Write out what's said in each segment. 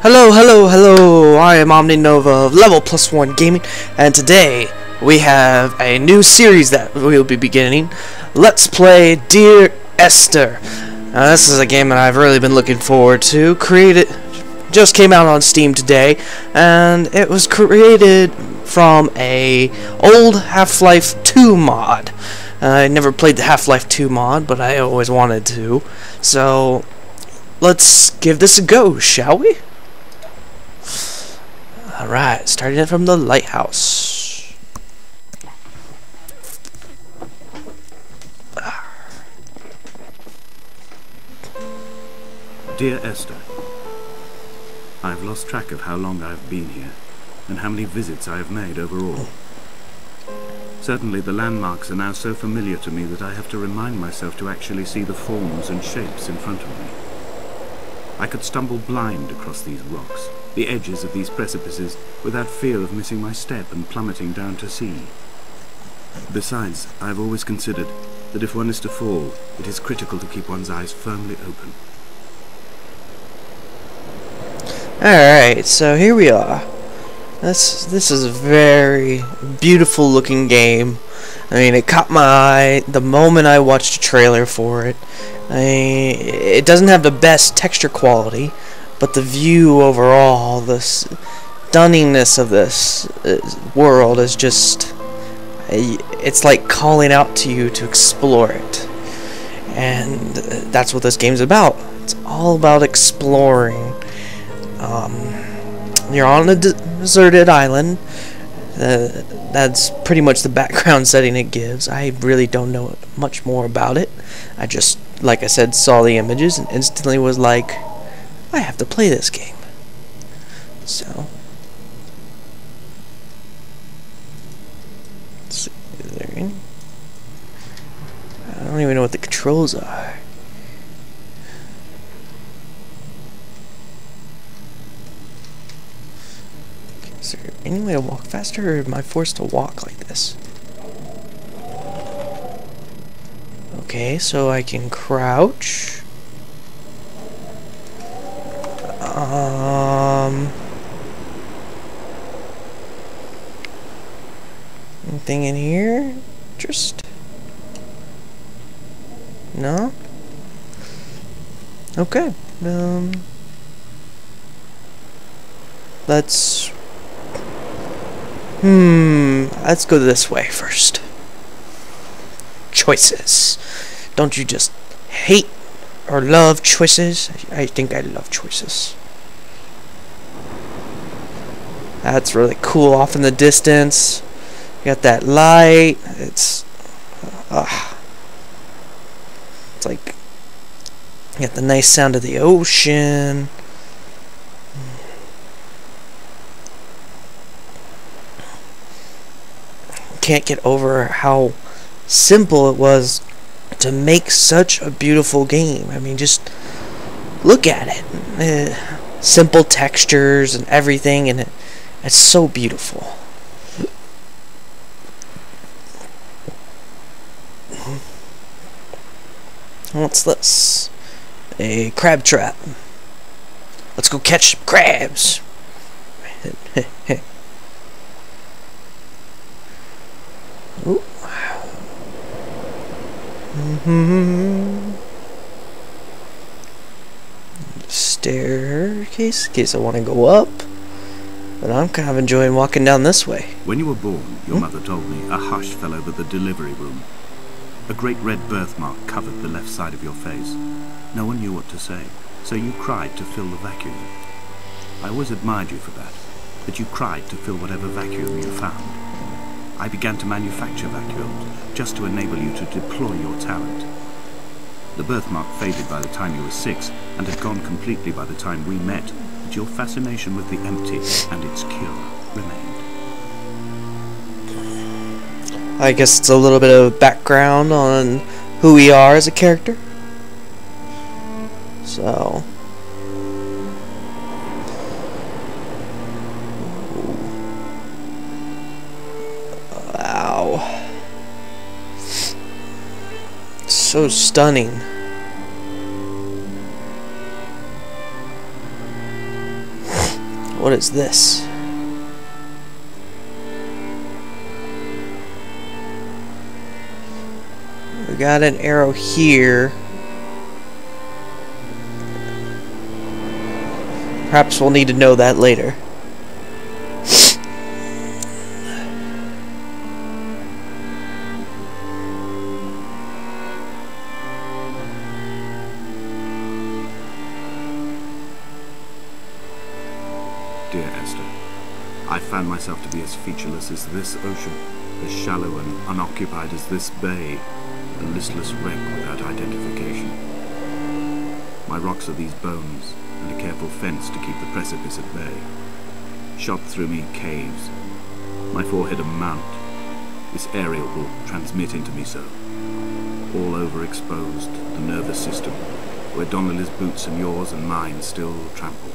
Hello, hello, hello! I am Omninova of Level Plus One Gaming, and today we have a new series that we'll be beginning. Let's play Dear Esther. Now, this is a game that I've really been looking forward to. Just came out on Steam today, and it was created from a old Half-Life 2 mod. I never played the Half-Life 2 mod, but I always wanted to. So, let's give this a go, shall we? Alright, starting it from the lighthouse. Dear Esther, I've lost track of how long I've been here, and how many visits I have made overall. Certainly the landmarks are now so familiar to me that I have to remind myself to actually see the forms and shapes in front of me. I could stumble blind across these rocks, the edges of these precipices, without fear of missing my step and plummeting down to sea. Besides, I have always considered that if one is to fall, it is critical to keep one's eyes firmly open. Alright, so here we are. This is a very beautiful looking game. I mean, it caught my eye the moment I watched a trailer for it. It doesn't have the best texture quality, but the view overall, the stunningness of this world is just, it's like calling out to you to explore it. And that's what this game's about. It's all about exploring. You're on a deserted island. That's pretty much the background setting it gives. I really don't know much more about it. I just, like I said, saw the images and instantly was like, I have to play this game. So, let's see, is there any? I don't even know what the controls are. Is there any way to walk faster, or am I forced to walk like this? Okay, so I can crouch. Anything in here? Just no? Okay. Let's go this way first. Choices. Don't you just hate or love choices? I think I love choices. That's really cool off in the distance. You got that light. It's like you got the nice sound of the ocean. Can't get over how simple it was to make such a beautiful game. I mean, just look at it. Simple textures and everything, and it's so beautiful. What's this? A crab trap. Let's go catch some crabs. Ooh. Staircase in case I want to go up, but I'm kind of enjoying walking down this way. When you were born, your mother told me, a hush fell over the delivery room. A great red birthmark covered the left side of your face. No one knew what to say, so you cried to fill the vacuum. I always admired you for that you cried to fill whatever vacuum you found. I began to manufacture vacuums, just to enable you to deploy your talent. The birthmark faded by the time you were 6, and had gone completely by the time we met, but your fascination with the empty and its cure remained. I guess it's a little bit of background on who we are as a character. So, wow, so stunning. What is this? We got an arrow here. Perhaps we'll need to know that later. Dear Esther, I found myself to be as featureless as this ocean, as shallow and unoccupied as this bay, a listless wreck without identification. My rocks are these bones, and a careful fence to keep the precipice at bay. Shot through me caves, my forehead a mount. This aerial will transmit into me so. All overexposed, the nervous system, where Donnelly's boots and yours and mine still trample.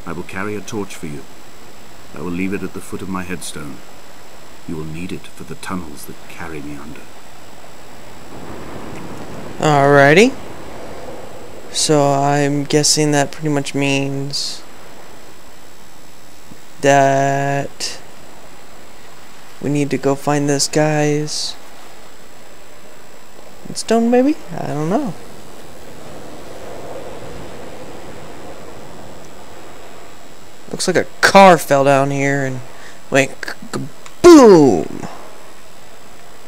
I will carry a torch for you. I will leave it at the foot of my headstone. You will need it for the tunnels that carry me under. Alrighty. So I'm guessing that pretty much means that we need to go find this guy's stone, maybe? I don't know. Looks like a car fell down here and went boom.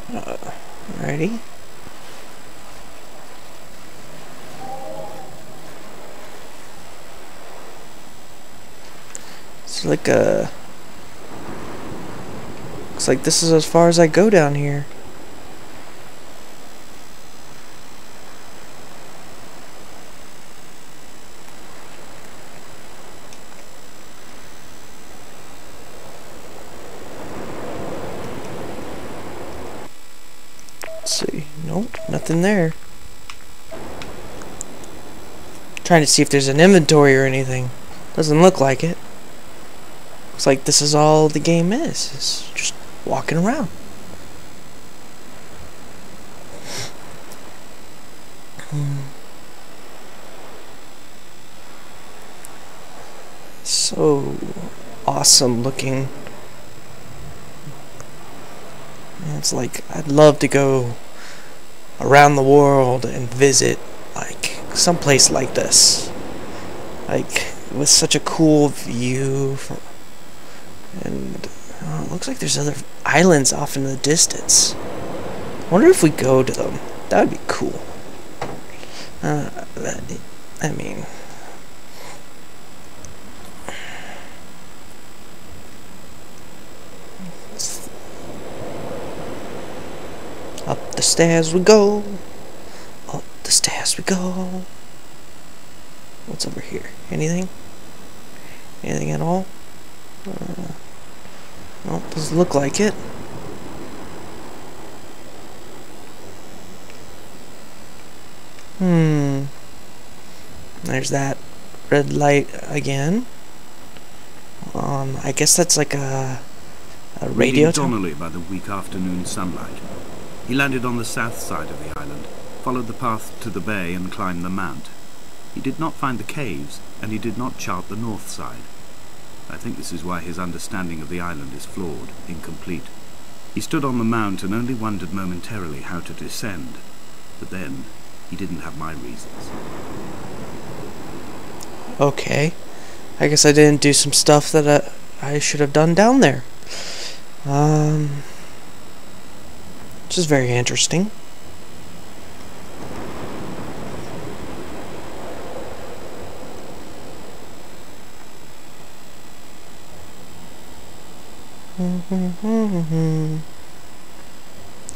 Alrighty. It's like a... Looks like this is as far as I go down here. Let's see. Nope, nothing there. Trying to see if there's an inventory or anything. Doesn't look like it. Looks like this is all the game is. It's just walking around. So awesome looking. It's like I'd love to go around the world and visit like someplace like this, like with such a cool view from, and it looks like there's other islands off in the distance. I wonder if we go to them. That would be cool. I mean, up the stairs we go. Up the stairs we go. What's over here? Anything? Anything at all? Nope, doesn't look like it. There's that red light again. I guess that's like a radio tower. Donnelly by the weak afternoon sunlight. He landed on the south side of the island, followed the path to the bay and climbed the mount. He did not find the caves, and he did not chart the north side. I think this is why his understanding of the island is flawed, incomplete. He stood on the mount and only wondered momentarily how to descend. But then, he didn't have my reasons. Okay. I guess I didn't do some stuff that I should have done down there. Which is very interesting.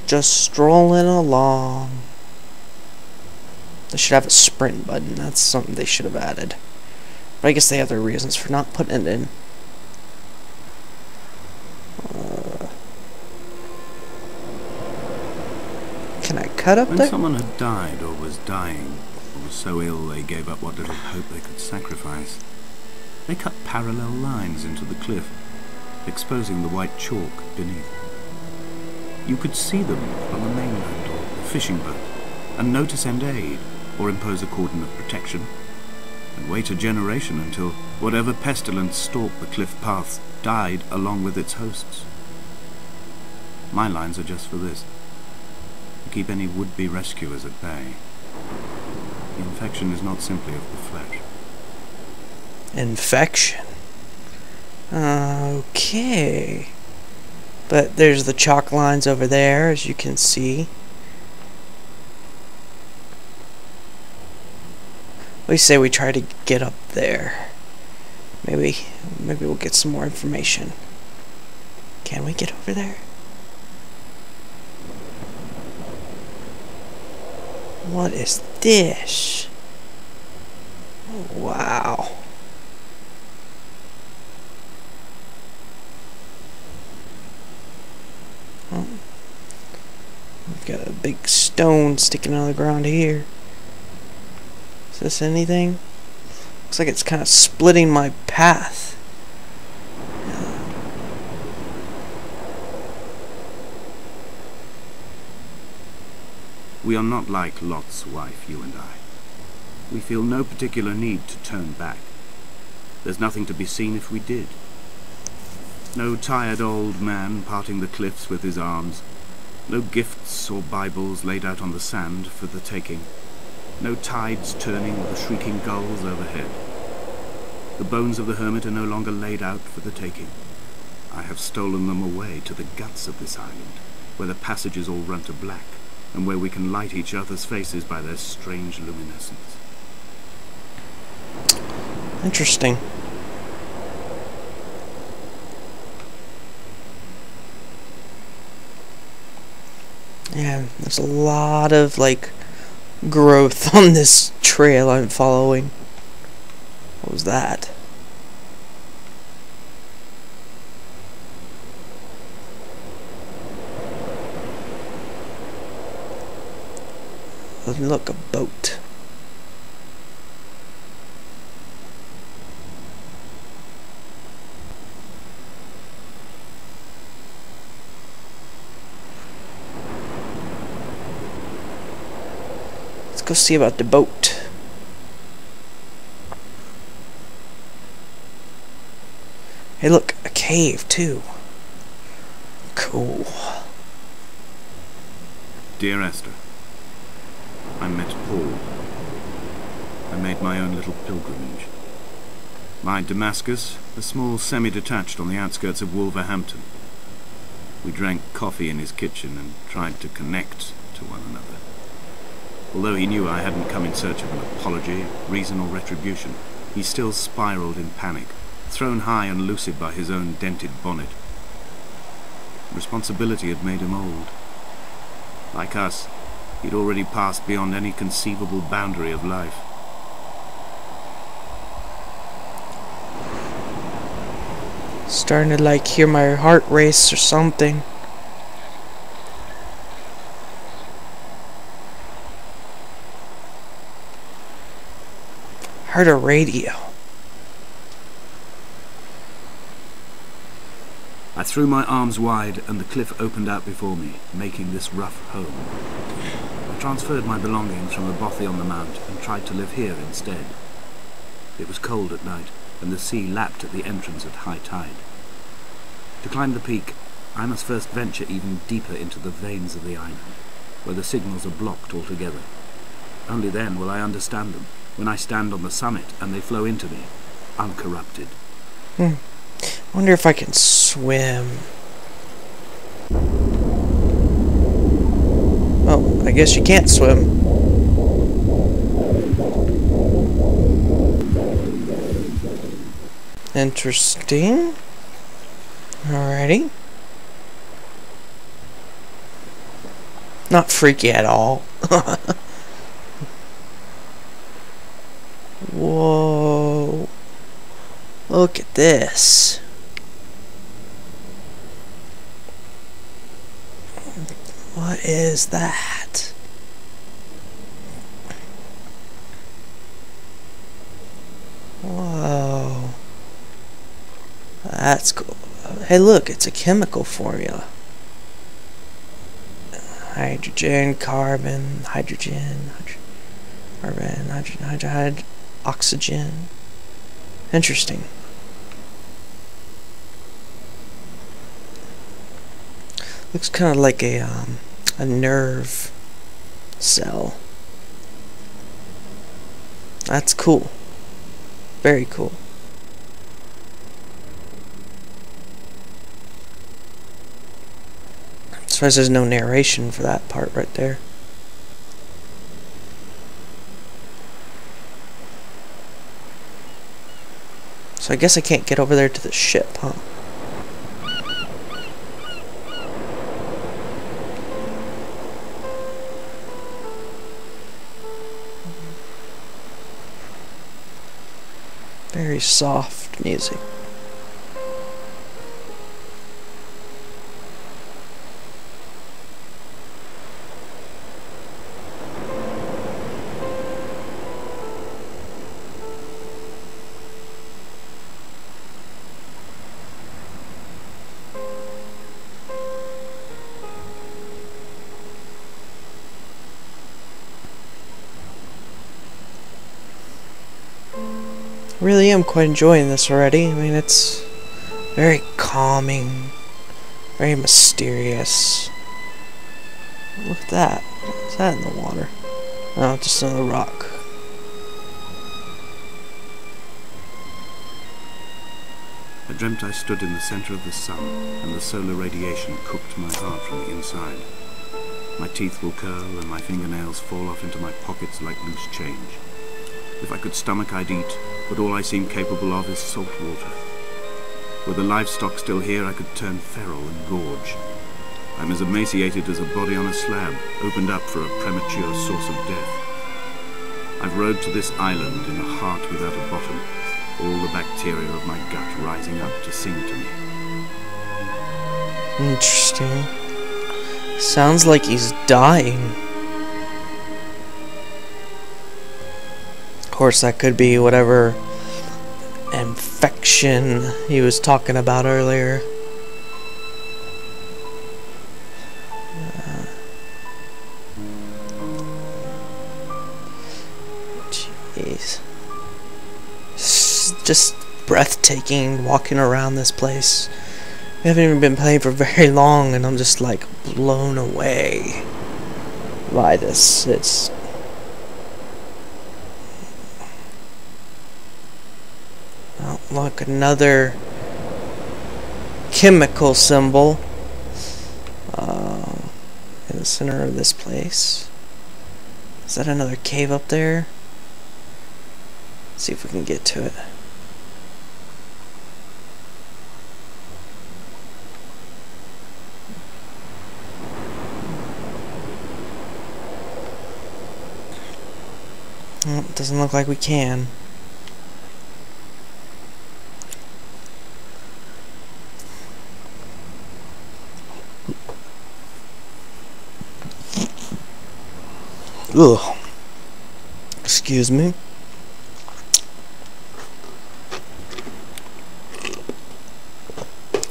Just strolling along. They should have a sprint button. That's something they should have added. But I guess they have their reasons for not putting it in. Can I cut up there? When someone had died or was dying, or was so ill they gave up what little hope they could sacrifice, they cut parallel lines into the cliff, exposing the white chalk beneath. You could see them on the mainland or the fishing boat, and know to send aid or impose a cordon of protection. and wait a generation until whatever pestilence stalked the cliff paths died along with its hosts. My lines are just for this: to keep any would-be rescuers at bay. The infection is not simply of the flesh. Infection? Okay. But there's the chalk lines over there, as you can see. What do you say we try to get up there? Maybe we'll get some more information. Can we get over there? What is this? Oh, wow. Oh. We've got a big stone sticking out of the ground here. Is this anything? Looks like it's kind of splitting my path. We are not like Lot's wife, you and I. We feel no particular need to turn back. There's nothing to be seen if we did. No tired old man parting the cliffs with his arms. No gifts or Bibles laid out on the sand for the taking. No tides turning or the shrieking gulls overhead. The bones of the hermit are no longer laid out for the taking. I have stolen them away to the guts of this island, where the passages all run to black, and where we can light each other's faces by their strange luminescence. Interesting. Yeah, there's a lot of, like, growth on this trail I'm following. What was that? Look, a boat. Let's go see about the boat. Hey, look, a cave too. Cool. Dear Esther, I met Paul. I made my own little pilgrimage. My Damascus, a small semi-detached on the outskirts of Wolverhampton. We drank coffee in his kitchen and tried to connect to one another. Although he knew I hadn't come in search of an apology, reason or retribution, he still spiraled in panic, thrown high and lucid by his own dented bonnet. Responsibility had made him old. Like us, he'd already passed beyond any conceivable boundary of life. Starting to, like, hear my heart race or something. Heard a radio. I threw my arms wide and the cliff opened out before me, making this rough home. I transferred my belongings from a bothy on the mount and tried to live here instead. It was cold at night, and the sea lapped at the entrance at high tide. To climb the peak, I must first venture even deeper into the veins of the island, where the signals are blocked altogether. Only then will I understand them, when I stand on the summit and they flow into me, uncorrupted. Wonder if I can swim. Oh, I guess you can't swim. Interesting. Alrighty. Not freaky at all. Whoa. Look at this. What is that? Whoa. That's cool. Hey, look, it's a chemical formula. Hydrogen, carbon, hydrogen, carbon, hydrogen, Oxygen. Interesting. Looks kind of like a nerve cell. That's cool. Very cool. As far as there's no narration for that part right there. So I guess I can't get over there to the ship, huh? Very soft music. Really am quite enjoying this already. I mean, it's very calming, very mysterious. Look at that. What's that in the water? Oh, just another rock. I dreamt I stood in the center of the sun, and the solar radiation cooked my heart from the inside. My teeth will curl, and my fingernails fall off into my pockets like loose change. If I could stomach, I'd eat, but all I seem capable of is salt water. Were the livestock still here, I could turn feral and gorge. I'm as emaciated as a body on a slab, opened up for a premature source of death. I've rowed to this island in a heart without a bottom, all the bacteria of my gut rising up to sing to me. Interesting. Sounds like he's dying. Of course, that could be whatever infection he was talking about earlier. Jeez. Just breathtaking walking around this place. We haven't even been playing for very long, and I'm just like blown away by this. It's oh, look, another chemical symbol in the center of this place. Is that another cave up there? Let's see if we can get to it. Well, it doesn't look like we can. Ugh. Excuse me.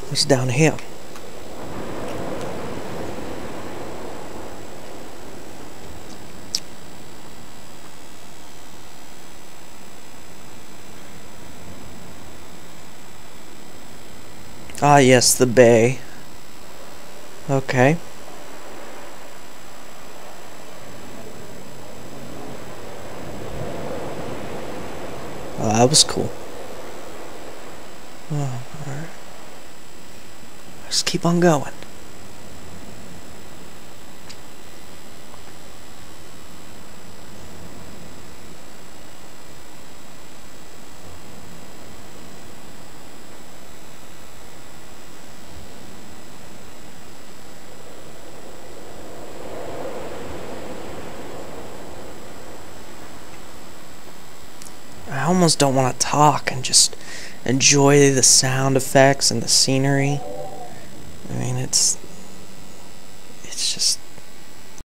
What's down here? Ah, yes, the bay. Okay. Oh, that was cool. Oh, alright. Just keep on going. I almost don't want to talk and just enjoy the sound effects and the scenery. I mean, it's